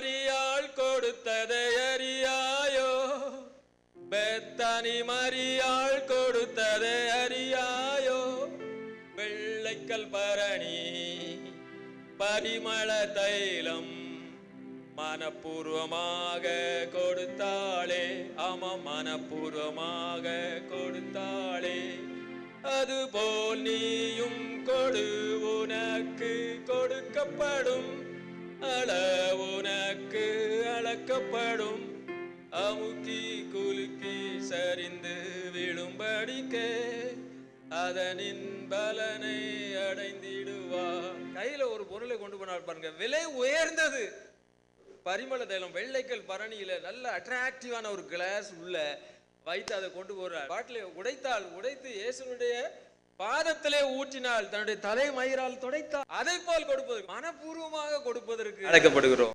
மரியாள் கொடுத்ததை அறியாயோ, பெத்தானி மரியாள் கொடுத்ததை அறியாயோ, வெள்ளைக்கல் பரணி பரிமள தைலம் மனப்பூர்வமாக கொடுத்தாளே, ஆமா மனப்பூர்வமாக கொடுத்தாளே. அதுபோல் நீயும் கொடு, உனக்கு கொடுக்கப்படும், அளவுனக்கு அளக்கப்படும். அமுக்கி குலுக்கி சரிந்து விழும்படிக்கே அதனின் பலனை அடைந்திடுவா. கையில ஒரு பொருளை கொண்டு போனார் பாருங்க, விலை உயர்ந்தது பரிமள தைலம், வெள்ளைக்கல் பரணியில நல்ல அட்ராக்டிவான ஒரு கிளாஸ் உள்ள வைத்து அதை கொண்டு போறார். பாட்டிலை உடைத்தாள், உடைத்து இயேசுனுடைய பாதத்திலே ஊற்றினாள், தன்னுடைய தலை மயிரால் துடைத்தாள். அதை போல் கொடுப்பதற்கு, மனப்பூர்வமாக கொடுப்பதற்கு அழைக்கப்படுகிறோம்.